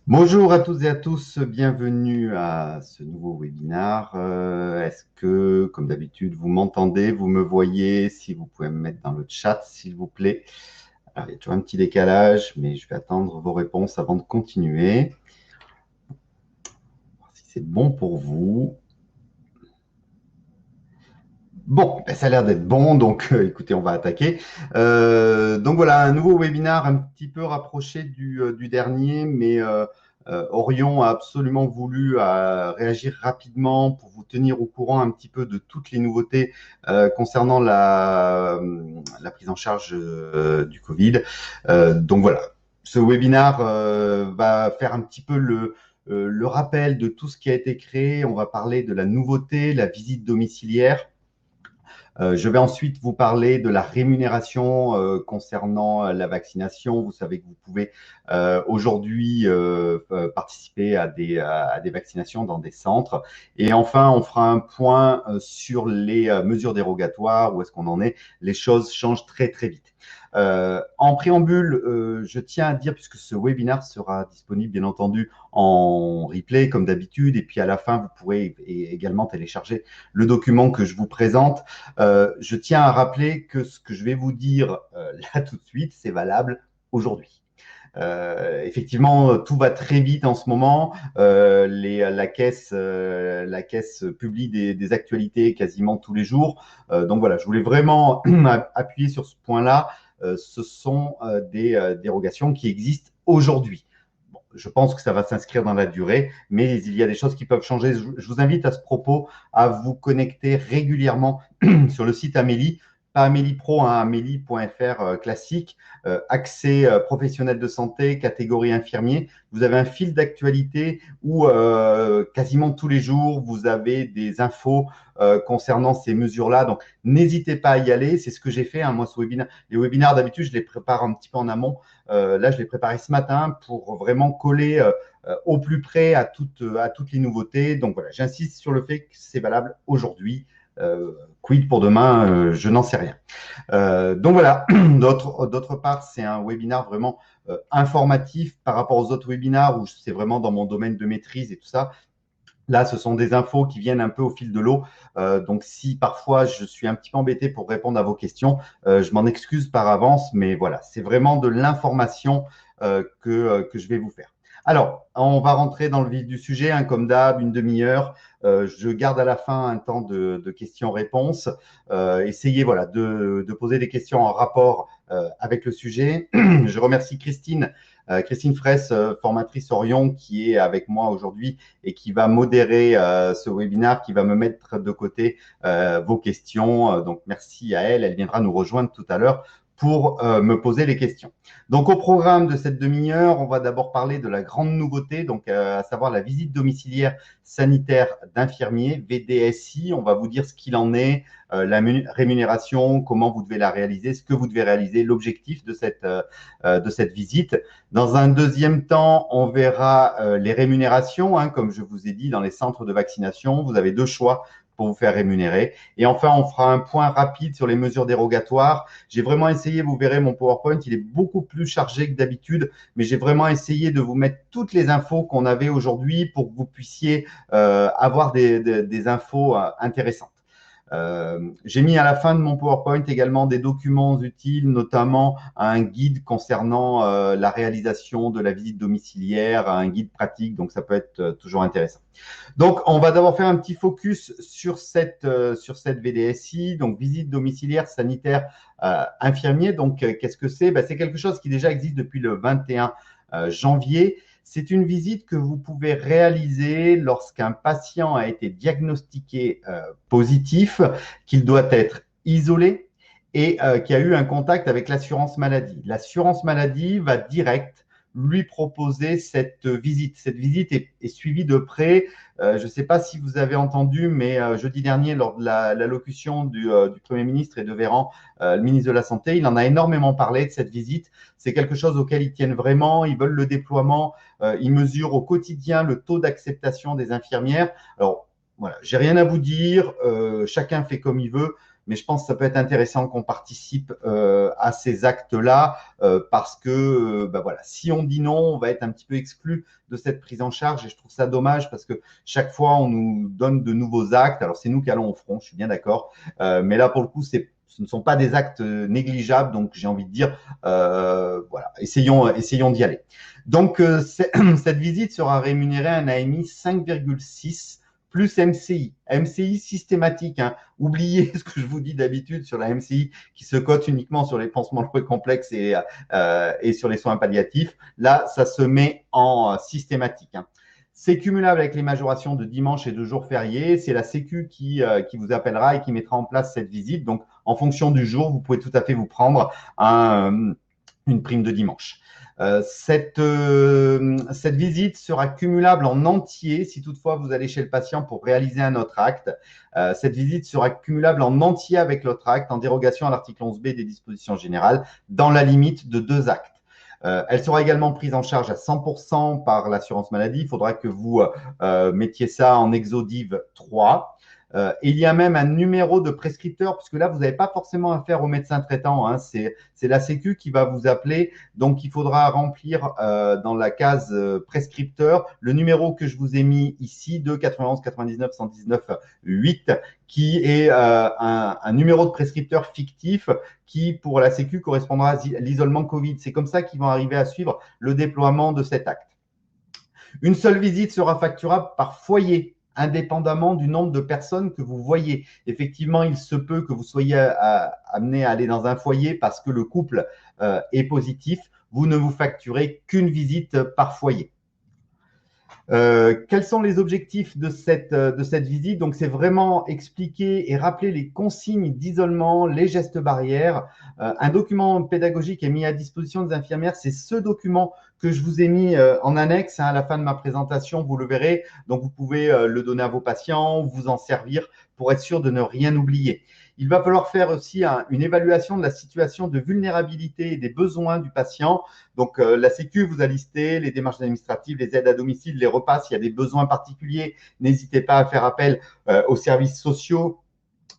Bonjour à toutes et à tous, bienvenue à ce nouveau webinaire. Est-ce que, comme d'habitude, vous m'entendez, vous me voyez? Si vous pouvez me mettre dans le chat, s'il vous plaît. Alors, il y a toujours un petit décalage, mais je vais attendre vos réponses avant de continuer. Voir si c'est bon pour vous. Bon, ben, ça a l'air d'être bon, donc écoutez, on va attaquer. Donc voilà, un nouveau webinaire un petit peu rapproché du dernier, mais Orion a absolument voulu réagir rapidement pour vous tenir au courant un petit peu de toutes les nouveautés concernant la prise en charge du Covid. Donc voilà, ce webinaire va faire un petit peu le rappel de tout ce qui a été créé. On va parler de la nouveauté, la visite domiciliaire. Je vais ensuite vous parler de la rémunération concernant la vaccination. Vous savez que vous pouvez aujourd'hui participer à des vaccinations dans des centres. Et enfin, on fera un point sur les mesures dérogatoires, où est-ce qu'on en est. Les choses changent très, très vite. En préambule, je tiens à dire, puisque ce webinaire sera disponible bien entendu en replay comme d'habitude, et puis à la fin, vous pourrez également télécharger le document que je vous présente. Je tiens à rappeler que ce que je vais vous dire là tout de suite, c'est valable aujourd'hui. Effectivement, tout va très vite en ce moment. La caisse publie des actualités quasiment tous les jours. Donc voilà, je voulais vraiment appuyer sur ce point-là. Ce sont des dérogations qui existent aujourd'hui. Bon, je pense que ça va s'inscrire dans la durée, mais il y a des choses qui peuvent changer. Je vous invite à ce propos à vous connecter régulièrement sur le site Amélie, pas Amélie Pro, hein, amélie.fr classique, accès professionnel de santé, catégorie infirmier. Vous avez un fil d'actualité où quasiment tous les jours, vous avez des infos concernant ces mesures-là. Donc, n'hésitez pas à y aller. C'est ce que j'ai fait. Hein, moi, ce webinaire, les webinaires, d'habitude, je les prépare un petit peu en amont. Là, je l'ai préparé ce matin pour vraiment coller au plus près à toutes les nouveautés. Donc voilà, j'insiste sur le fait que c'est valable aujourd'hui. Quid pour demain, je n'en sais rien. Donc voilà, d'autre part, c'est un webinaire vraiment informatif par rapport aux autres webinaires où c'est vraiment dans mon domaine de maîtrise et tout ça. Là, ce sont des infos qui viennent un peu au fil de l'eau. Donc, si parfois je suis un petit peu embêté pour répondre à vos questions, je m'en excuse par avance, mais voilà, c'est vraiment de l'information que je vais vous faire. Alors, on va rentrer dans le vif du sujet, hein, comme d'hab, une demi-heure. Je garde à la fin un temps de questions-réponses. Essayez voilà, de poser des questions en rapport avec le sujet. Je remercie Christine Fraisse, formatrice Orion, qui est avec moi aujourd'hui et qui va modérer ce webinaire, qui va me mettre de côté vos questions. Donc, merci à elle. Elle viendra nous rejoindre tout à l'heure pour me poser les questions. Donc, au programme de cette demi-heure, on va d'abord parler de la grande nouveauté, donc à savoir la visite domiciliaire sanitaire d'infirmiers, VDSI. On va vous dire ce qu'il en est, la rémunération, comment vous devez la réaliser, ce que vous devez réaliser, l'objectif de cette visite. Dans un deuxième temps, on verra les rémunérations, hein, comme je vous ai dit, dans les centres de vaccination. Vous avez deux choix pour vous faire rémunérer. Et enfin, on fera un point rapide sur les mesures dérogatoires. J'ai vraiment essayé, vous verrez mon PowerPoint, il est beaucoup plus chargé que d'habitude, mais j'ai vraiment essayé de vous mettre toutes les infos qu'on avait aujourd'hui pour que vous puissiez avoir des infos intéressantes. J'ai mis à la fin de mon PowerPoint également des documents utiles, notamment un guide concernant la réalisation de la visite domiciliaire, un guide pratique, donc ça peut être toujours intéressant. Donc, on va d'abord faire un petit focus sur cette VDSI, donc visite domiciliaire sanitaire infirmier. Donc, qu'est-ce que c'est? C'est quelque chose qui déjà existe depuis le 21 janvier. C'est une visite que vous pouvez réaliser lorsqu'un patient a été diagnostiqué positif, qu'il doit être isolé et qui a eu un contact avec l'assurance maladie. L'assurance maladie va direct lui proposer cette visite. Cette visite est suivie de près. Je ne sais pas si vous avez entendu, mais jeudi dernier, lors de l'allocution du Premier ministre et de Véran, le ministre de la Santé, il en a énormément parlé de cette visite. C'est quelque chose auquel ils tiennent vraiment. Ils veulent le déploiement. Ils mesurent au quotidien le taux d'acceptation des infirmières. Alors, voilà, j'ai rien à vous dire. Chacun fait comme il veut. mais je pense que ça peut être intéressant qu'on participe à ces actes-là parce que voilà, si on dit non, on va être un petit peu exclu de cette prise en charge et je trouve ça dommage parce que chaque fois, on nous donne de nouveaux actes. Alors, c'est nous qui allons au front, je suis bien d'accord, mais là, pour le coup, ce ne sont pas des actes négligeables, donc j'ai envie de dire, voilà, essayons d'y aller. Donc, cette visite sera rémunérée à un AMI 5,6 plus MCI. MCI systématique. Hein. Oubliez ce que je vous dis d'habitude sur la MCI qui se cote uniquement sur les pansements lourds et complexes et sur les soins palliatifs. Là, ça se met en systématique. Hein. C'est cumulable avec les majorations de dimanche et de jours fériés. C'est la Sécu qui vous appellera et qui mettra en place cette visite. Donc, en fonction du jour, vous pouvez tout à fait vous prendre une prime de dimanche. Cette visite sera cumulable en entier si toutefois vous allez chez le patient pour réaliser un autre acte. Cette visite sera cumulable en entier avec l'autre acte en dérogation à l'article 11B des dispositions générales dans la limite de 2 actes. Elle sera également prise en charge à 100% par l'assurance maladie. Il faudra que vous mettiez ça en Exodiv 3. Il y a même un numéro de prescripteur, puisque là, vous n'avez pas forcément affaire au médecin traitant. Hein, c'est la Sécu qui va vous appeler. Donc, il faudra remplir dans la case prescripteur le numéro que je vous ai mis ici, de 91 99 119 8, qui est un numéro de prescripteur fictif qui, pour la Sécu, correspondra à l'isolement Covid. C'est comme ça qu'ils vont arriver à suivre le déploiement de cet acte. Une seule visite sera facturable par foyer, indépendamment du nombre de personnes que vous voyez. Effectivement, il se peut que vous soyez amené à aller dans un foyer parce que le couple est positif. Vous ne vous facturez qu'une visite par foyer. Quels sont les objectifs de cette visite? Donc, c'est vraiment expliquer et rappeler les consignes d'isolement, les gestes barrières. Un document pédagogique est mis à disposition des infirmières. C'est ce document que je vous ai mis en annexe à la fin de ma présentation. Vous le verrez. Donc, vous pouvez le donner à vos patients, vous en servir pour être sûr de ne rien oublier. Il va falloir faire aussi une évaluation de la situation de vulnérabilité et des besoins du patient. Donc, la Sécu vous a listé les démarches administratives, les aides à domicile, les repas. S'il y a des besoins particuliers, n'hésitez pas à faire appel aux services sociaux,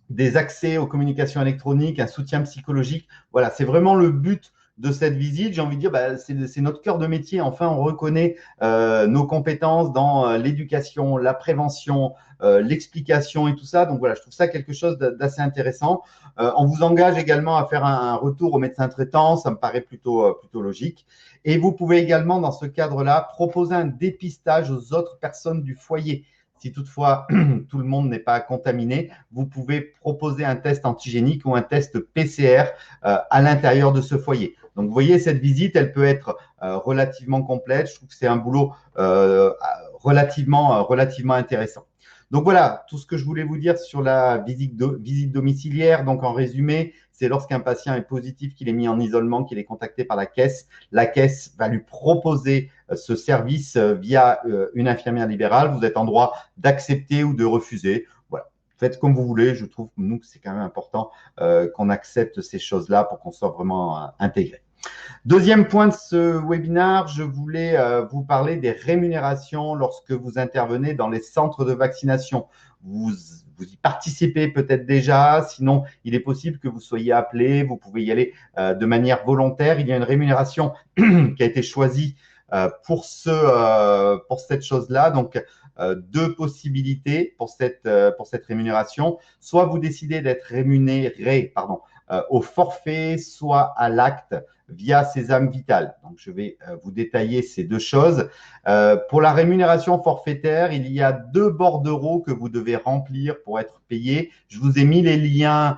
des accès aux communications électroniques, un soutien psychologique. Voilà, c'est vraiment le but de cette visite. J'ai envie de dire, c'est notre cœur de métier. Enfin, on reconnaît nos compétences dans l'éducation, la prévention, l'explication et tout ça. Donc voilà, je trouve ça quelque chose d'assez intéressant. On vous engage également à faire un retour au médecin traitant. Ça me paraît plutôt logique. Et vous pouvez également, dans ce cadre-là, proposer un dépistage aux autres personnes du foyer. Si toutefois tout le monde n'est pas contaminé, vous pouvez proposer un test antigénique ou un test PCR à l'intérieur de ce foyer. Donc, vous voyez, cette visite, elle peut être relativement complète. Je trouve que c'est un boulot relativement intéressant. Donc, voilà tout ce que je voulais vous dire sur la visite domiciliaire. Donc, en résumé, c'est lorsqu'un patient est positif, qu'il est mis en isolement, qu'il est contacté par la caisse. La caisse va lui proposer ce service via une infirmière libérale. Vous êtes en droit d'accepter ou de refuser. Voilà. Faites comme vous voulez. Je trouve, nous, que c'est quand même important qu'on accepte ces choses-là pour qu'on soit vraiment intégré. Deuxième point de ce webinaire, je voulais vous parler des rémunérations lorsque vous intervenez dans les centres de vaccination. Vous y participez peut-être déjà, sinon il est possible que vous soyez appelé, vous pouvez y aller de manière volontaire. Il y a une rémunération qui a été choisie pour cette chose-là. Donc, 2 possibilités pour cette rémunération. Soit vous décidez d'être rémunéré au forfait, soit à l'acte via Sésame Vital. Donc, je vais vous détailler ces 2 choses. Pour la rémunération forfaitaire, il y a 2 bordereaux que vous devez remplir pour être payé. Je vous ai mis les liens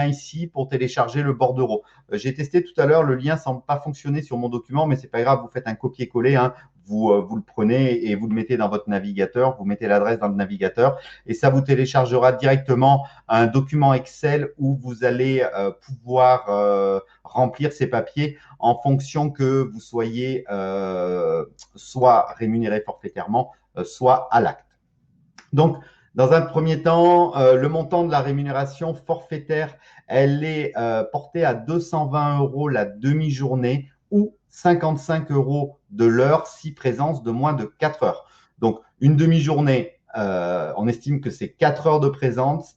ici pour télécharger le bordereau. J'ai testé tout à l'heure, le lien ne semble pas fonctionner sur mon document, mais c'est pas grave, vous faites un copier-coller, hein. Vous le prenez et vous le mettez dans votre navigateur, vous mettez l'adresse dans le navigateur et ça vous téléchargera directement un document Excel où vous allez pouvoir remplir ces papiers en fonction que vous soyez soit rémunéré forfaitairement, soit à l'acte. Donc, dans un premier temps, le montant de la rémunération forfaitaire, elle est portée à 220 € la demi-journée ou 55 € de l'heure si présence de moins de 4 heures. Donc, une demi-journée, on estime que c'est 4 heures de présence,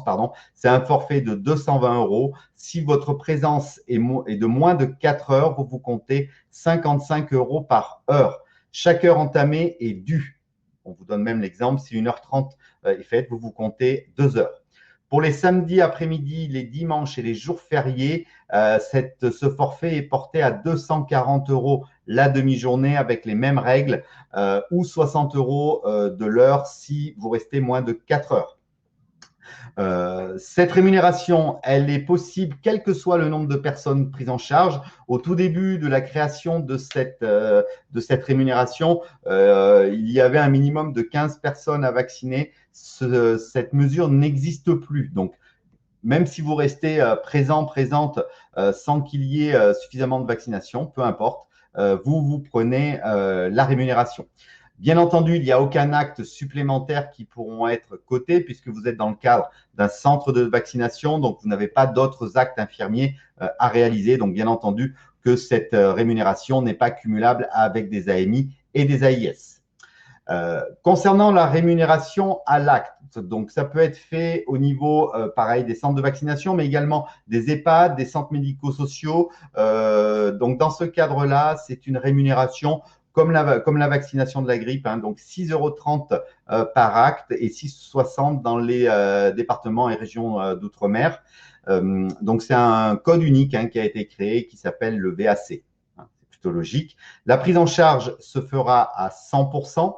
pardon. C'est un forfait de 220 €. Si votre présence est de moins de 4 heures, vous comptez 55 € par heure. Chaque heure entamée est due. On vous donne même l'exemple, si 1h30 est faite, vous comptez 2 heures. Pour les samedis après-midi, les dimanches et les jours fériés, ce forfait est porté à 240 € la demi-journée avec les mêmes règles ou 60 € de l'heure si vous restez moins de 4 heures. Cette rémunération, elle est possible quel que soit le nombre de personnes prises en charge. Au tout début de la création de cette rémunération, il y avait un minimum de 15 personnes à vacciner. Cette mesure n'existe plus. Donc, même si vous restez présente, sans qu'il y ait suffisamment de vaccination, peu importe, vous prenez la rémunération. Bien entendu, il n'y a aucun acte supplémentaire qui pourront être cotés puisque vous êtes dans le cadre d'un centre de vaccination, donc vous n'avez pas d'autres actes infirmiers à réaliser. Donc, bien entendu, que cette rémunération n'est pas cumulable avec des AMI et des AIS. Concernant la rémunération à l'acte, donc ça peut être fait au niveau, pareil, des centres de vaccination, mais également des EHPAD, des centres médico-sociaux. Donc, dans ce cadre-là, c'est une rémunération comme la vaccination de la grippe, hein, donc 6,30 € par acte et 6,60 € dans les départements et régions d'outre-mer. Donc, c'est un code unique qui a été créé qui s'appelle le VAC. C'est plutôt logique. La prise en charge se fera à 100%.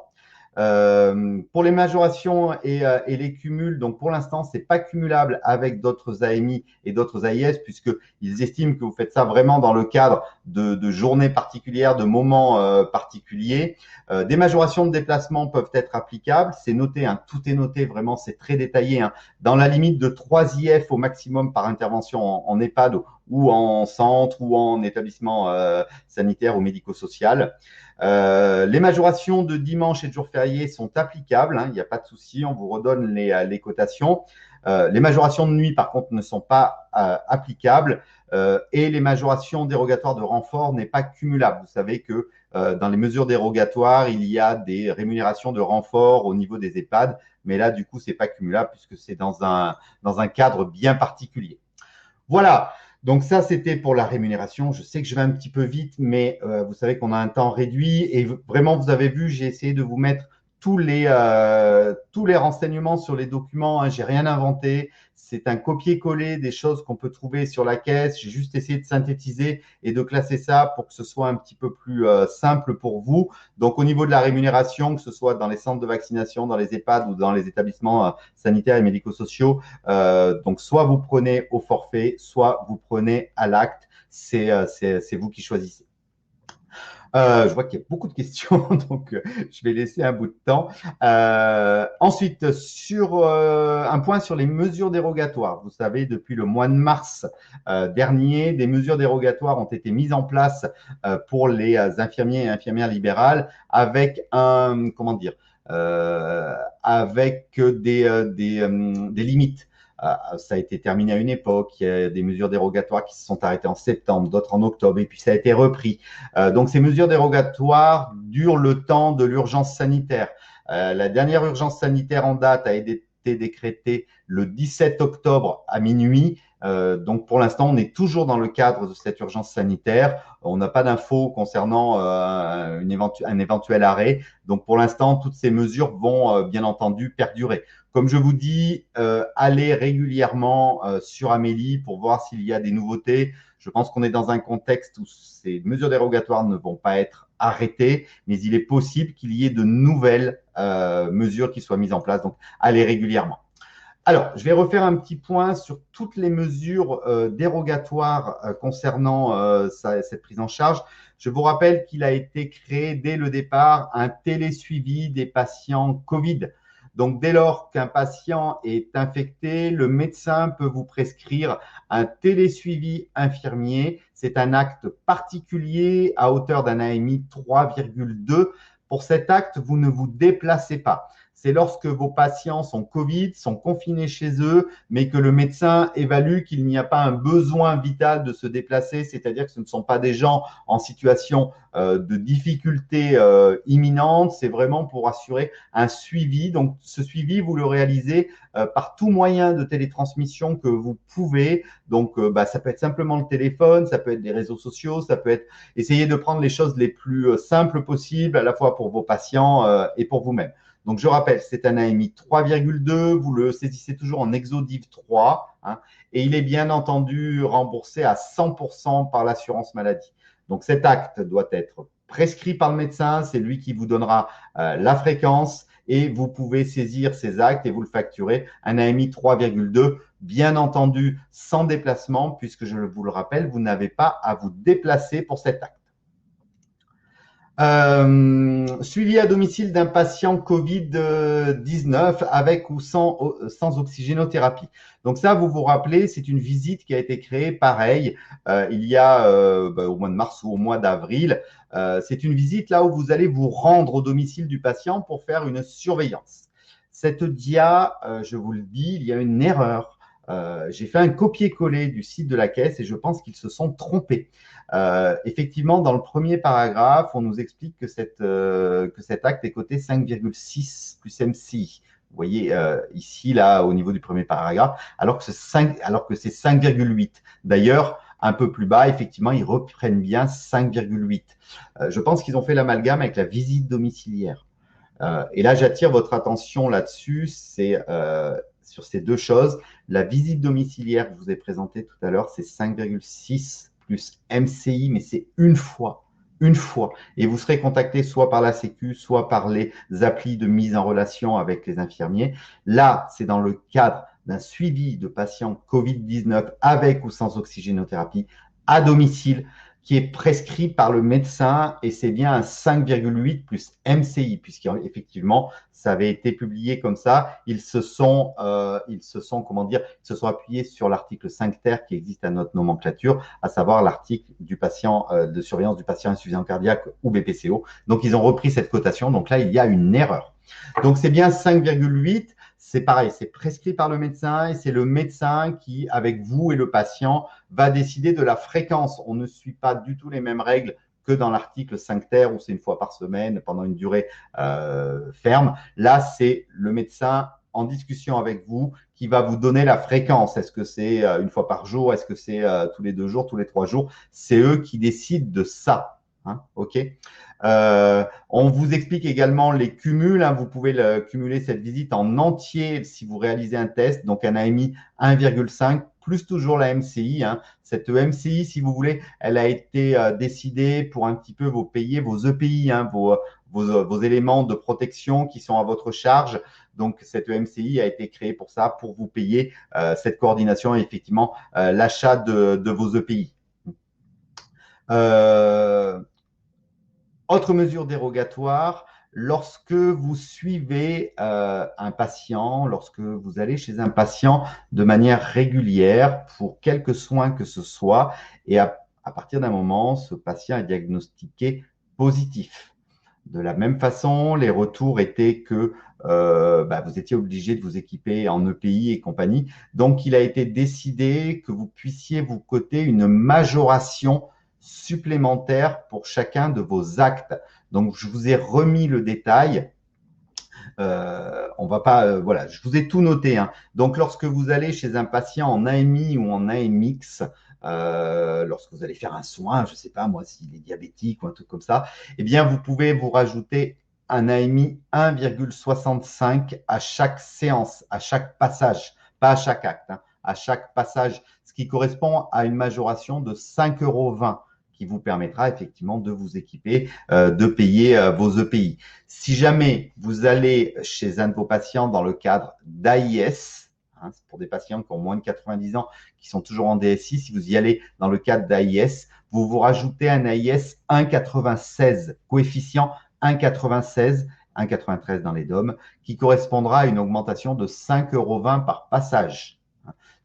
Pour les majorations et les cumuls, donc pour l'instant, c'est pas cumulable avec d'autres AMI et d'autres AIS puisqu'ils estiment que vous faites ça vraiment dans le cadre de journées particulières, de moments particuliers. Des majorations de déplacement peuvent être applicables. C'est noté, tout est noté, vraiment, c'est très détaillé. Dans la limite de 3 IF au maximum par intervention en EHPAD ou en centre ou en établissement sanitaire ou médico-social. Les majorations de dimanche et de jours fériés sont applicables, il n'y a pas de souci, on vous redonne les cotations. Les majorations de nuit, par contre, ne sont pas applicables et les majorations dérogatoires de renfort n'est pas cumulable. Vous savez que dans les mesures dérogatoires, il y a des rémunérations de renfort au niveau des EHPAD, mais là, du coup, c'est pas cumulable puisque c'est dans un cadre bien particulier. Voilà. Donc ça, c'était pour la rémunération. Je sais que je vais un petit peu vite, mais vous savez qu'on a un temps réduit et vraiment, vous avez vu, j'ai essayé de vous mettre tous les renseignements sur les documents. J'ai rien inventé. C'est un copier-coller des choses qu'on peut trouver sur la caisse. J'ai juste essayé de synthétiser et de classer ça pour que ce soit un petit peu plus simple pour vous. Donc, au niveau de la rémunération, que ce soit dans les centres de vaccination, dans les EHPAD ou dans les établissements sanitaires et médico-sociaux, donc soit vous prenez au forfait, soit vous prenez à l'acte. C'est vous qui choisissez. Je vois qu'il y a beaucoup de questions, donc je vais laisser un bout de temps. Ensuite, sur un point sur les mesures dérogatoires. Vous savez, depuis le mois de mars dernier, des mesures dérogatoires ont été mises en place pour les infirmiers et infirmières libérales avec avec des limites. Ça a été terminé à une époque, il y a des mesures dérogatoires qui se sont arrêtées en septembre, d'autres en octobre, et puis ça a été repris. Donc, ces mesures dérogatoires durent le temps de l'urgence sanitaire. La dernière urgence sanitaire en date a été décrétée le 17 octobre à minuit. Donc, pour l'instant, on est toujours dans le cadre de cette urgence sanitaire. On n'a pas d'infos concernant un éventuel arrêt. Donc, pour l'instant, toutes ces mesures vont bien entendu perdurer. Comme je vous dis, allez régulièrement sur Amélie pour voir s'il y a des nouveautés. Je pense qu'on est dans un contexte où ces mesures dérogatoires ne vont pas être arrêtées, mais il est possible qu'il y ait de nouvelles mesures qui soient mises en place. Donc, allez régulièrement. Alors, je vais refaire un petit point sur toutes les mesures dérogatoires concernant cette prise en charge. Je vous rappelle qu'il a été créé dès le départ un télésuivi des patients Covid. Donc, dès lors qu'un patient est infecté, le médecin peut vous prescrire un télésuivi infirmier. C'est un acte particulier à hauteur d'un AMI 3,2. Pour cet acte, vous ne vous déplacez pas. c'est lorsque vos patients sont Covid, sont confinés chez eux, mais que le médecin évalue qu'il n'y a pas un besoin vital de se déplacer, c'est-à-dire que ce ne sont pas des gens en situation de difficulté imminente, c'est vraiment pour assurer un suivi. Donc, ce suivi, vous le réalisez par tout moyen de télétransmission que vous pouvez. Donc, ça peut être simplement le téléphone, ça peut être des réseaux sociaux, ça peut être essayer de prendre les choses les plus simples possibles, à la fois pour vos patients et pour vous-même. Donc, je rappelle, c'est un AMI 3,2, vous le saisissez toujours en Exodiv 3, hein, et il est bien entendu remboursé à 100% par l'assurance maladie. Donc, cet acte doit être prescrit par le médecin, c'est lui qui vous donnera la fréquence et vous pouvez saisir ces actes et vous le facturez. Un AMI 3,2, bien entendu, sans déplacement, puisque je vous le rappelle, vous n'avez pas à vous déplacer pour cet acte. Suivi à domicile d'un patient Covid-19 avec ou sans oxygénothérapie. Donc ça, vous vous rappelez, c'est une visite qui a été créée pareil il y a au mois de mars ou au mois d'avril. C'est une visite là où vous allez vous rendre au domicile du patient pour faire une surveillance. Cette dia, je vous le dis, il y a une erreur. J'ai fait un copier-coller du site de la caisse et je pense qu'ils se sont trompés. Effectivement, dans le premier paragraphe, on nous explique que cet acte est coté 5,6 plus MCI. Vous voyez ici, là, au niveau du premier paragraphe, alors que c'est 5,8. D'ailleurs, un peu plus bas, effectivement, ils reprennent bien 5,8. Je pense qu'ils ont fait l'amalgame avec la visite domiciliaire. Et là, j'attire votre attention là-dessus, c'est sur ces deux choses. La visite domiciliaire que je vous ai présentée tout à l'heure, c'est 5,6 plus MCI, mais c'est une fois. Une fois. Et vous serez contacté soit par la Sécu, soit par les applis de mise en relation avec les infirmiers. Là, c'est dans le cadre d'un suivi de patients Covid-19 avec ou sans oxygénothérapie à domicile qui est prescrit par le médecin et c'est bien un 5,8 plus MCI puisqu'effectivement ça avait été publié comme ça. Ils se sont appuyés sur l'article 5 ter qui existe à notre nomenclature, à savoir l'article du patient de surveillance du patient insuffisant cardiaque ou BPCO. Donc ils ont repris cette cotation. Donc là il y a une erreur. Donc c'est bien 5,8. C'est pareil, c'est prescrit par le médecin et c'est le médecin qui, avec vous et le patient, va décider de la fréquence. On ne suit pas du tout les mêmes règles que dans l'article 5 ter où c'est une fois par semaine pendant une durée ferme. Là, c'est le médecin en discussion avec vous qui va vous donner la fréquence. Est-ce que c'est une fois par jour? Est-ce que c'est tous les 2 jours, tous les 3 jours? C'est eux qui décident de ça. Hein, ok. On vous explique également les cumuls. Hein, vous pouvez cumuler cette visite en entier si vous réalisez un test, donc un AMI 1,5 plus toujours la MCI. Hein. Cette MCI, si vous voulez, elle a été décidée pour un petit peu vous payer vos EPI, hein, vos éléments de protection qui sont à votre charge. Donc, cette MCI a été créée pour ça, pour vous payer cette coordination et effectivement l'achat de vos EPI. Autre mesure dérogatoire, lorsque vous suivez un patient, lorsque vous allez chez un patient de manière régulière pour quelques soins que ce soit, et à partir d'un moment, ce patient est diagnostiqué positif. De la même façon, les retours étaient que vous étiez obligé de vous équiper en EPI et compagnie. Donc, il a été décidé que vous puissiez vous coter une majoration supplémentaire pour chacun de vos actes. Donc, je vous ai remis le détail. On va pas, voilà, je vous ai tout noté. Hein. Donc, lorsque vous allez chez un patient en AMI ou en AMX, lorsque vous allez faire un soin, je sais pas moi, s'il est diabétique ou un truc comme ça, eh bien, vous pouvez vous rajouter un AMI 1,65 à chaque séance, à chaque passage, pas à chaque acte, hein, à chaque passage, ce qui correspond à une majoration de 5,20 € qui vous permettra effectivement de vous équiper, de payer vos EPI. Si jamais vous allez chez un de vos patients dans le cadre d'AIS, hein, c'est pour des patients qui ont moins de 90 ans, qui sont toujours en DSI, si vous y allez dans le cadre d'AIS, vous vous rajoutez un AIS 1,96, coefficient 1,96, 1,93 dans les DOM, qui correspondra à une augmentation de 5,20 € par passage.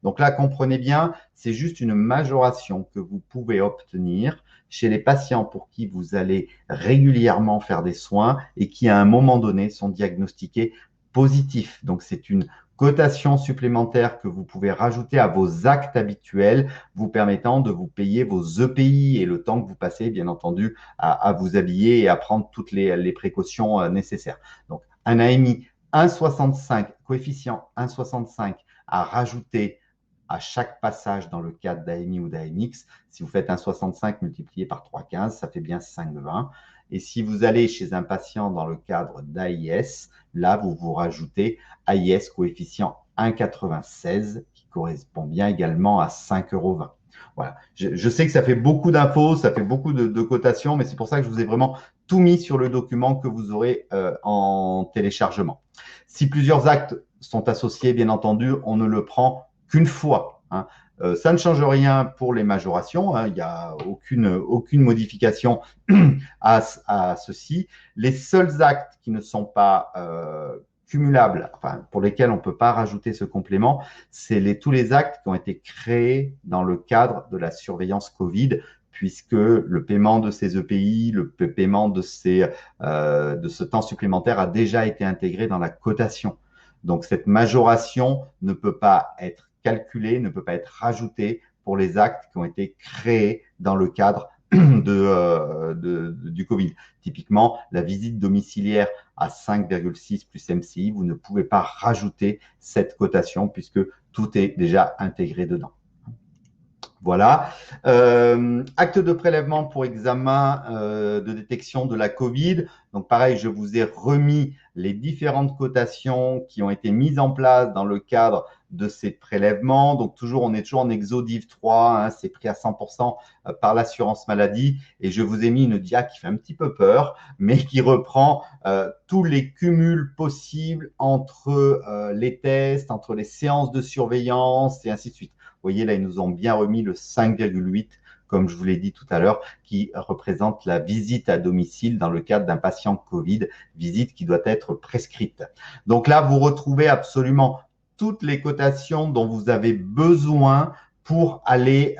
Donc là, comprenez bien, c'est juste une majoration que vous pouvez obtenir chez les patients pour qui vous allez régulièrement faire des soins et qui, à un moment donné, sont diagnostiqués positif. Donc, c'est une cotation supplémentaire que vous pouvez rajouter à vos actes habituels, vous permettant de vous payer vos EPI et le temps que vous passez, bien entendu, à vous habiller et à prendre toutes les précautions nécessaires. Donc, un AMI 1,65, coefficient 1,65 à rajouter à chaque passage dans le cadre d'AMI ou d'AMX. Si vous faites 1,65 multiplié par 3,15, ça fait bien 5,20. Et si vous allez chez un patient dans le cadre d'AIS, là, vous rajoutez AIS coefficient 1,96 qui correspond bien également à 5,20 €. Voilà. Je sais que ça fait beaucoup d'infos, ça fait beaucoup de cotations, mais c'est pour ça que je vous ai vraiment tout mis sur le document que vous aurez en téléchargement. Si plusieurs actes sont associés, bien entendu, on ne le prend qu'une fois. Hein. Ça ne change rien pour les majorations, hein. Il n'y a aucune modification à ceci. Les seuls actes qui ne sont pas cumulables, enfin, pour lesquels on ne peut pas rajouter ce complément, c'est tous les actes qui ont été créés dans le cadre de la surveillance Covid, puisque le paiement de ces EPI, le paiement de ce temps supplémentaire a déjà été intégré dans la cotation. Donc, cette majoration ne peut pas être calculée, ne peut pas être rajoutée pour les actes qui ont été créés dans le cadre du Covid. Typiquement, la visite domiciliaire à 5,6 plus MCI, vous ne pouvez pas rajouter cette cotation puisque tout est déjà intégré dedans. Voilà. Acte de prélèvement pour examen de détection de la Covid. Donc pareil, je vous ai remis les différentes cotations qui ont été mises en place dans le cadre de ces prélèvements. Donc toujours, on est toujours en Exodiv 3, hein, c'est pris à 100% par l'assurance maladie. Et je vous ai mis une dia qui fait un petit peu peur, mais qui reprend tous les cumuls possibles entre les tests, entre les séances de surveillance et ainsi de suite. Vous voyez, là, ils nous ont bien remis le 5,8, comme je vous l'ai dit tout à l'heure, qui représente la visite à domicile dans le cadre d'un patient Covid, visite qui doit être prescrite. Donc là, vous retrouvez absolument toutes les cotations dont vous avez besoin pour aller,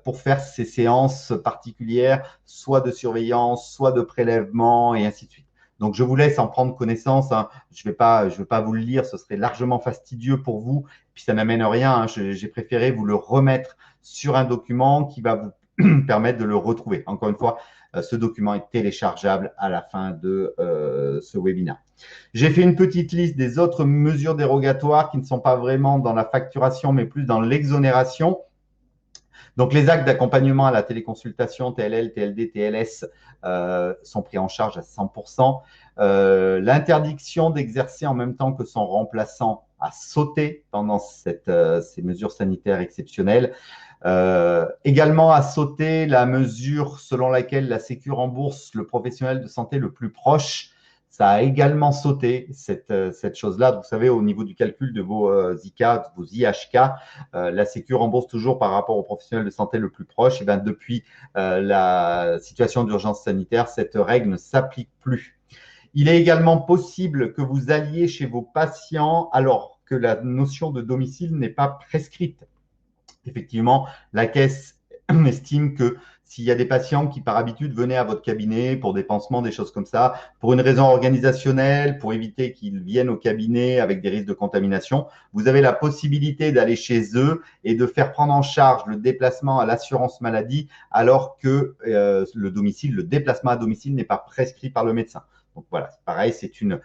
pour faire ces séances particulières, soit de surveillance, soit de prélèvement et ainsi de suite. Donc, je vous laisse en prendre connaissance. Hein. Je vais pas vous le lire, ce serait largement fastidieux pour vous. Puis, ça n'amène rien. Hein. J'ai préféré vous le remettre sur un document qui va vous permettre de le retrouver. Encore une fois, ce document est téléchargeable à la fin de ce webinaire. J'ai fait une petite liste des autres mesures dérogatoires qui ne sont pas vraiment dans la facturation, mais plus dans l'exonération. Donc, les actes d'accompagnement à la téléconsultation, TLL, TLD, TLS, sont pris en charge à 100%. L'interdiction d'exercer en même temps que son remplaçant a sauté pendant ces mesures sanitaires exceptionnelles. Également a sauté la mesure selon laquelle la Sécu rembourse le professionnel de santé le plus proche. Ça a également sauté, cette chose-là. Vous savez, au niveau du calcul de vos ICA, vos IHK, la Sécu rembourse toujours par rapport au professionnel de santé le plus proche. Et bien, depuis la situation d'urgence sanitaire, cette règle ne s'applique plus. Il est également possible que vous alliez chez vos patients alors que la notion de domicile n'est pas prescrite. Effectivement, la caisse estime que s'il y a des patients qui, par habitude, venaient à votre cabinet pour des pansements, des choses comme ça, pour une raison organisationnelle, pour éviter qu'ils viennent au cabinet avec des risques de contamination, vous avez la possibilité d'aller chez eux et de faire prendre en charge le déplacement à l'assurance maladie alors que le déplacement à domicile n'est pas prescrit par le médecin. Donc voilà, pareil, c'est une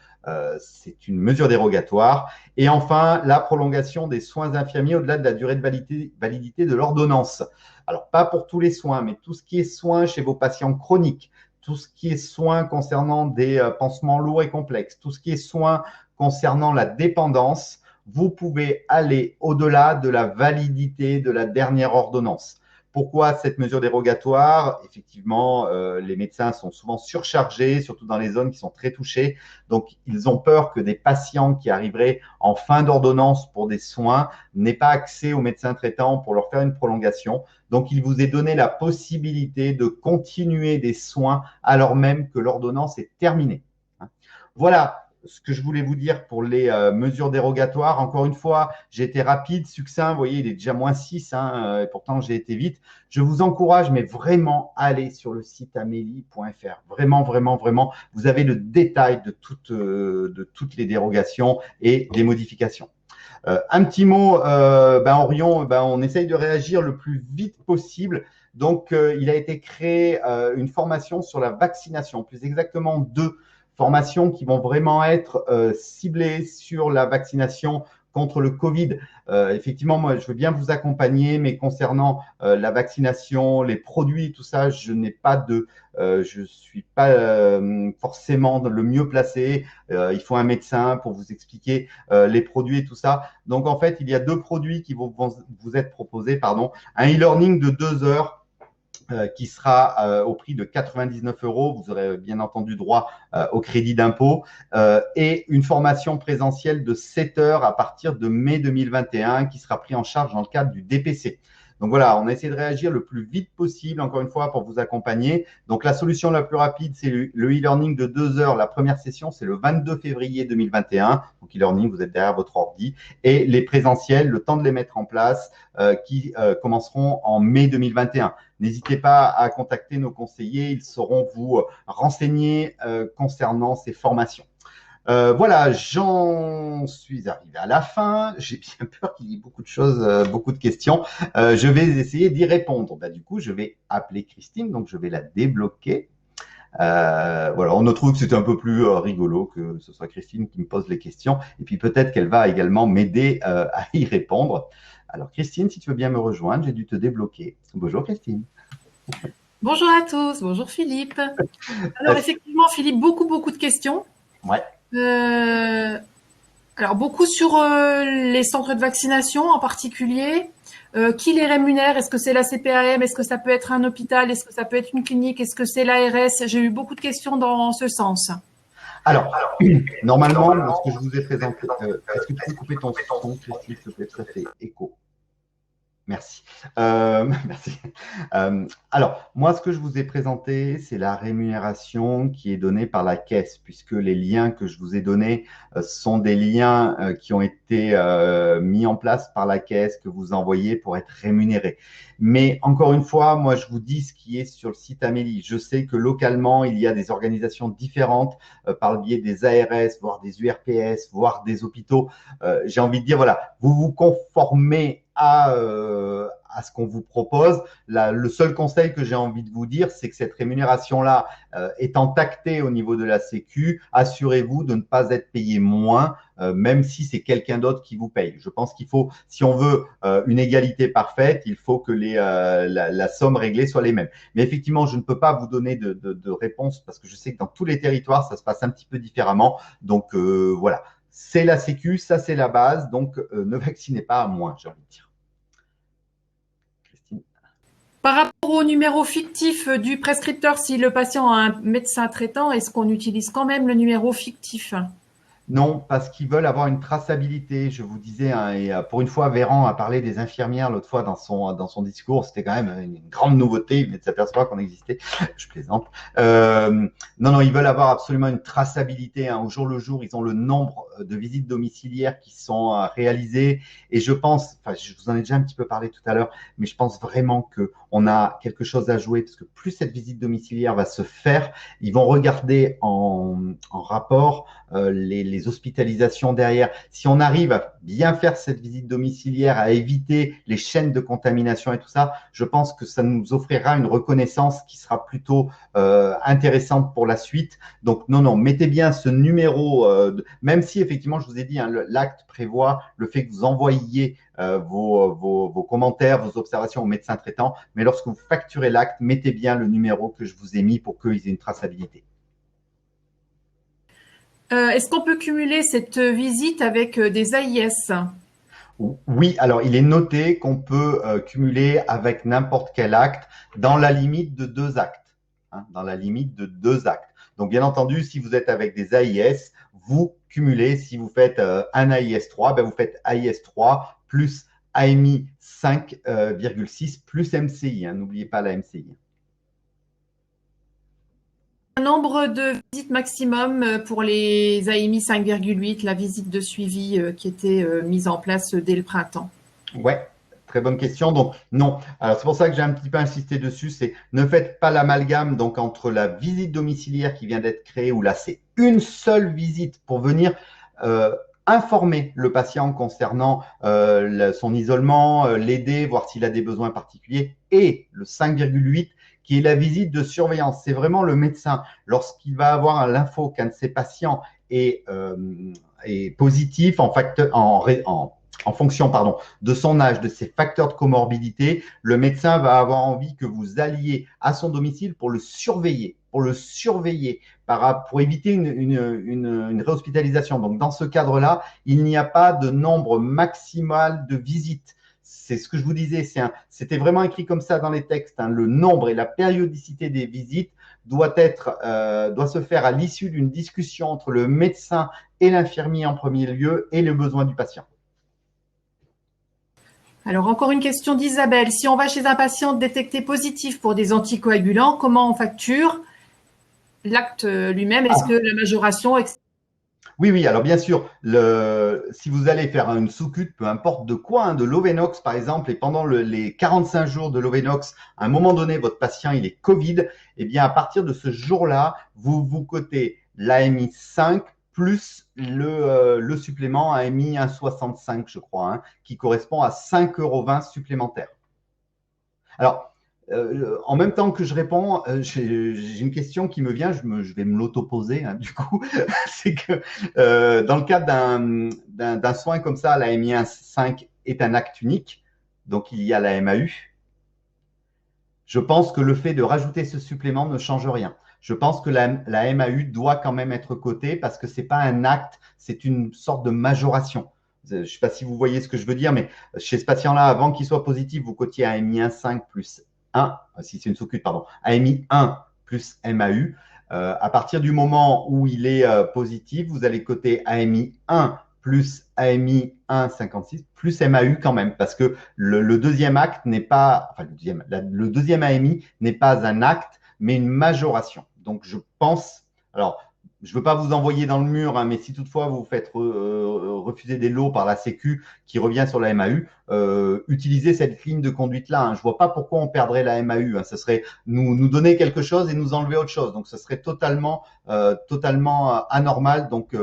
mesure dérogatoire. Et enfin, la prolongation des soins infirmiers au-delà de la durée de validité de l'ordonnance. Alors, pas pour tous les soins, mais tout ce qui est soins chez vos patients chroniques, tout ce qui est soins concernant des pansements lourds et complexes, tout ce qui est soins concernant la dépendance, vous pouvez aller au-delà de la validité de la dernière ordonnance. Pourquoi cette mesure dérogatoire? Effectivement, les médecins sont souvent surchargés, surtout dans les zones qui sont très touchées. Donc, ils ont peur que des patients qui arriveraient en fin d'ordonnance pour des soins n'aient pas accès aux médecins traitants pour leur faire une prolongation. Donc, il vous est donné la possibilité de continuer des soins alors même que l'ordonnance est terminée. Voilà. ce que je voulais vous dire pour les mesures dérogatoires, encore une fois, j'ai été rapide, succinct. Vous voyez, il est déjà -6, hein, et pourtant j'ai été vite. Je vous encourage, mais vraiment, à aller sur le site amélie.fr. Vraiment, vraiment, vraiment. Vous avez le détail de toutes les dérogations et des modifications. Un petit mot, Orion, on essaye de réagir le plus vite possible. Donc, il a été créé une formation sur la vaccination, plus exactement 2 formations qui vont vraiment être ciblées sur la vaccination contre le Covid. Effectivement, moi, je veux bien vous accompagner, mais concernant la vaccination, les produits, tout ça, je suis pas forcément le mieux placé. Il faut un médecin pour vous expliquer les produits et tout ça. Donc, en fait, il y a 2 produits qui vont vous être proposés, pardon. Un e-learning de 2 heures qui sera au prix de 99 €. Vous aurez bien entendu droit au crédit d'impôt et une formation présentielle de 7 heures à partir de mai 2021 qui sera pris en charge dans le cadre du DPC. Donc voilà, on a essayé de réagir le plus vite possible, encore une fois, pour vous accompagner. Donc la solution la plus rapide, c'est le e-learning de 2 heures. La première session, c'est le 22 février 2021. Donc e-learning, vous êtes derrière votre ordi. Et les présentiels, le temps de les mettre en place, qui commenceront en mai 2021. N'hésitez pas à contacter nos conseillers, ils sauront vous renseigner concernant ces formations. Voilà, j'en suis arrivé à la fin. J'ai bien peur qu'il y ait beaucoup de choses, beaucoup de questions. Je vais essayer d'y répondre. Du coup, je vais appeler Christine, donc je vais la débloquer. Voilà, on a trouvé que c'était un peu plus rigolo que ce soit Christine qui me pose les questions. Et puis peut-être qu'elle va également m'aider à y répondre. Alors Christine, si tu veux bien me rejoindre, j'ai dû te débloquer. Bonjour Christine. Bonjour à tous, bonjour Philippe. Alors effectivement Philippe, beaucoup de questions. Ouais. Alors beaucoup sur les centres de vaccination en particulier. Qui les rémunère? Est-ce que c'est la CPAM? Est-ce que ça peut être un hôpital? Est-ce que ça peut être une clinique? Est-ce que c'est l'ARS? J'ai eu beaucoup de questions dans ce sens. Alors, normalement, ce que je vous ai présenté, est-ce que tu peux couper ton son, Christine, s'il te plaît, ça fait écho. Merci. Merci. Alors, moi, ce que je vous ai présenté, c'est la rémunération qui est donnée par la caisse, puisque les liens que je vous ai donnés sont des liens qui ont été mis en place par la caisse, que vous envoyez pour être rémunéré. Mais encore une fois, moi, je vous dis ce qui est sur le site Amélie. Je sais que localement, il y a des organisations différentes par le biais des ARS, voire des URPS, voire des hôpitaux. J'ai envie de dire, voilà, vous vous conformez à ce qu'on vous propose. Le seul conseil que j'ai envie de vous dire, c'est que cette rémunération-là, étant tactée au niveau de la Sécu, assurez-vous de ne pas être payé moins, même si c'est quelqu'un d'autre qui vous paye. Je pense qu'il faut, si on veut une égalité parfaite, il faut que la somme réglée soit les mêmes. Mais effectivement, je ne peux pas vous donner de réponse parce que je sais que dans tous les territoires, ça se passe un petit peu différemment. Donc voilà. C'est la Sécu, ça c'est la base, donc ne vaccinez pas à moins, j'ai envie de dire. Christine. Par rapport au numéro fictif du prescripteur, si le patient a un médecin traitant, est-ce qu'on utilise quand même le numéro fictif? Non, parce qu'ils veulent avoir une traçabilité. Je vous disais, hein, et pour une fois, Véran a parlé des infirmières l'autre fois dans son discours. C'était quand même une grande nouveauté. Il venait de s'apercevoir qu'on existait. Je plaisante. Non, ils veulent avoir absolument une traçabilité. Hein. Au jour le jour, ils ont le nombre de visites domiciliaires qui sont réalisées. Et je pense, enfin, je vous en ai déjà un petit peu parlé tout à l'heure, mais je pense vraiment que on a quelque chose à jouer parce que plus cette visite domiciliaire va se faire, ils vont regarder en rapport les hospitalisations derrière. Si on arrive à bien faire cette visite domiciliaire, à éviter les chaînes de contamination et tout ça, je pense que ça nous offrira une reconnaissance qui sera plutôt intéressante pour la suite. Donc non, mettez bien ce numéro, même si effectivement, je vous ai dit, hein, l'acte prévoit le fait que vous envoyiez vos commentaires, vos observations au médecin traitant, mais lorsque vous facturez l'acte, mettez bien le numéro que je vous ai mis pour qu'ils aient une traçabilité. Est-ce qu'on peut cumuler cette visite avec des AIS? Oui, alors il est noté qu'on peut cumuler avec n'importe quel acte dans la limite de 2 actes. Hein, dans la limite de 2 actes. Donc bien entendu, si vous êtes avec des AIS, vous cumulez. Si vous faites un AIS 3, vous faites AIS 3 plus AMI 5,6 plus MCI. Hein, n'oubliez pas la MCI. un nombre de visites maximum pour les AMI 5,8, la visite de suivi qui était mise en place dès le printemps? Ouais, très bonne question. Donc, non. Alors, c'est pour ça que j'ai un petit peu insisté dessus. C'est ne faites pas l'amalgame donc entre la visite domiciliaire qui vient d'être créée, où là, c'est une seule visite pour venir informer le patient concernant son isolement, l'aider, voir s'il a des besoins particuliers, et le 5,8 qui est la visite de surveillance. C'est vraiment le médecin, lorsqu'il va avoir l'info qu'un de ses patients est positif en fonction de son âge, de ses facteurs de comorbidité, le médecin va avoir envie que vous alliez à son domicile pour le surveiller, pour éviter une réhospitalisation. Donc, dans ce cadre-là, il n'y a pas de nombre maximal de visites. C'est ce que je vous disais, c'était vraiment écrit comme ça dans les textes. Le nombre et la périodicité des visites doit se faire à l'issue d'une discussion entre le médecin et l'infirmier en premier lieu et le besoin du patient. Alors, encore une question d'Isabelle. Si on va chez un patient détecté positif pour des anticoagulants, comment on facture l'acte lui-même? Est-ce que la majoration, Oui. Alors, bien sûr, si vous allez faire une sous-cut, peu importe de quoi, de l'Ovenox par exemple, et pendant les 45 jours de l'Ovenox, à un moment donné, votre patient, il est Covid, eh bien, à partir de ce jour-là, vous cotez l'AMI 5 plus le supplément AMI 1,65, je crois, qui correspond à 5,20 € supplémentaires. Alors, en même temps que je réponds, j'ai une question qui me vient, je vais me l'auto-poser du coup. C'est que dans le cadre d'un soin comme ça, la MI 1,5 est un acte unique, donc il y a la MAU. Je pense que le fait de rajouter ce supplément ne change rien. Je pense que la MAU doit quand même être cotée parce que ce n'est pas un acte, c'est une sorte de majoration. Je ne sais pas si vous voyez ce que je veux dire, mais chez ce patient-là, avant qu'il soit positif, vous cotiez AMI 1,5 plus 1, si c'est une sous-cut, pardon, AMI 1 plus MAU. À partir du moment où il est positif, vous allez coter AMI 1 plus AMI 1,56 plus MAU quand même, parce que le deuxième acte n'est pas, enfin le deuxième AMI n'est pas un acte, mais une majoration. Donc je pense, alors je ne veux pas vous envoyer dans le mur, mais si toutefois vous faites refuser des lots par la Sécu qui revient sur la MAU, utilisez cette ligne de conduite-là. Je ne vois pas pourquoi on perdrait la MAU. Ce serait nous donner quelque chose et nous enlever autre chose. Donc, ce serait totalement anormal. Donc,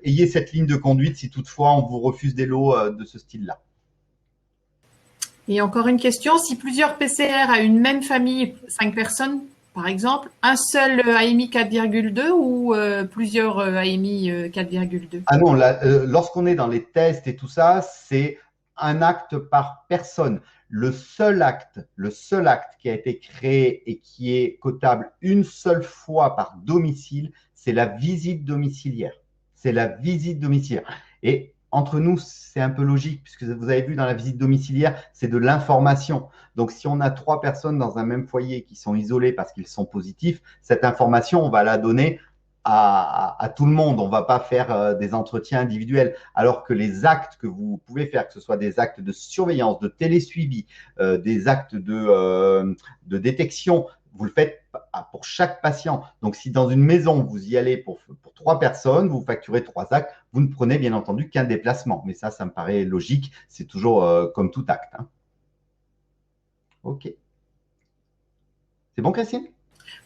ayez cette ligne de conduite si toutefois on vous refuse des lots de ce style-là. Et encore une question, si plusieurs PCR à une même famille, 5 personnes, par exemple, un seul AMI 4,2 ou plusieurs AMI 4,2? Ah non, lorsqu'on est dans les tests et tout ça, c'est un acte par personne. Le seul acte qui a été créé et qui est cotable une seule fois par domicile, c'est la visite domiciliaire. Et entre nous, c'est un peu logique, puisque vous avez vu dans la visite domiciliaire, c'est de l'information. Donc, si on a 3 personnes dans un même foyer qui sont isolées parce qu'ils sont positifs, cette information, on va la donner à tout le monde. On ne va pas faire des entretiens individuels. Alors que les actes que vous pouvez faire, que ce soit des actes de surveillance, de télésuivi, des actes de détection, vous le faites pour chaque patient. Donc, si dans une maison, vous y allez pour 3 personnes, vous facturez 3 actes, vous ne prenez bien entendu qu'un déplacement. Mais ça me paraît logique. C'est toujours comme tout acte. OK. C'est bon, Christine?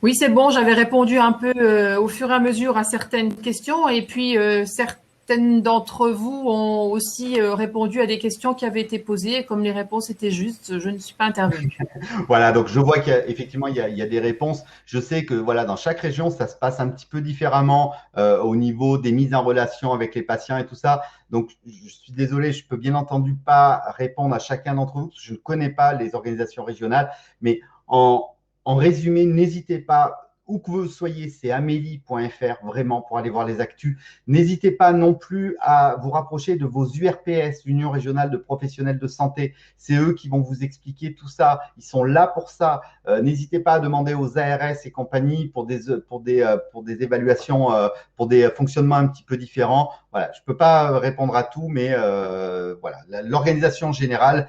Oui, c'est bon. J'avais répondu un peu au fur et à mesure à certaines questions. Et puis, certaines d'entre vous ont aussi répondu à des questions qui avaient été posées. Et comme les réponses étaient justes, je ne suis pas intervenue. Voilà, donc je vois qu'effectivement, il y a des réponses. Je sais que voilà, dans chaque région, ça se passe un petit peu différemment au niveau des mises en relation avec les patients et tout ça. Donc, je suis désolé, je peux bien entendu pas répondre à chacun d'entre vous, parce que je ne connais pas les organisations régionales. Mais en résumé, n'hésitez pas, où que vous soyez, c'est amélie.fr vraiment pour aller voir les actus. N'hésitez pas non plus à vous rapprocher de vos URPS, Union régionale de professionnels de santé. C'est eux qui vont vous expliquer tout ça. Ils sont là pour ça. N'hésitez pas à demander aux ARS et compagnie pour des évaluations, pour des fonctionnements un petit peu différents. Voilà, je ne peux pas répondre à tout, mais voilà, l'organisation générale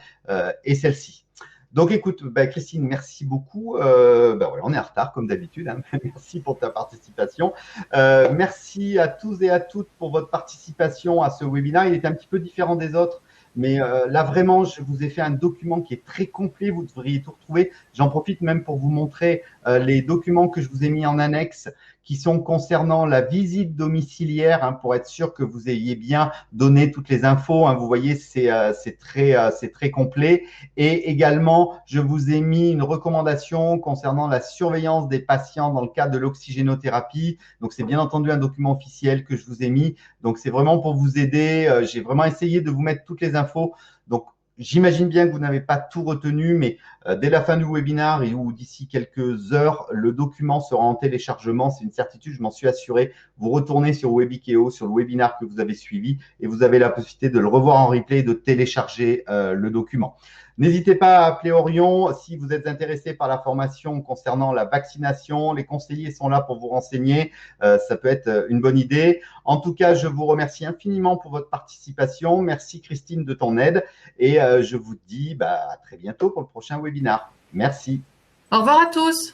est celle-ci. Donc, écoute, Christine, merci beaucoup. Ouais, on est en retard, comme d'habitude. Hein. Merci pour ta participation. Merci à tous et à toutes pour votre participation à ce webinaire. Il est un petit peu différent des autres. Mais là, vraiment, je vous ai fait un document qui est très complet. Vous devriez tout retrouver. J'en profite même pour vous montrer les documents que je vous ai mis en annexe qui sont concernant la visite domiciliaire, hein, pour être sûr que vous ayez bien donné toutes les infos. Hein. Vous voyez, c'est très complet. Et également, je vous ai mis une recommandation concernant la surveillance des patients dans le cadre de l'oxygénothérapie. Donc, c'est bien entendu un document officiel que je vous ai mis. Donc, c'est vraiment pour vous aider. J'ai vraiment essayé de vous mettre toutes les infos. Donc, j'imagine bien que vous n'avez pas tout retenu, mais dès la fin du webinaire ou d'ici quelques heures, le document sera en téléchargement. C'est une certitude, je m'en suis assuré. Vous retournez sur Webikeo, sur le webinaire que vous avez suivi, et vous avez la possibilité de le revoir en replay et de télécharger le document. N'hésitez pas à appeler Orion si vous êtes intéressé par la formation concernant la vaccination. Les conseillers sont là pour vous renseigner. Ça peut être une bonne idée. En tout cas, je vous remercie infiniment pour votre participation. Merci Christine de ton aide. Et je vous dis à très bientôt pour le prochain webinaire. Merci. Au revoir à tous.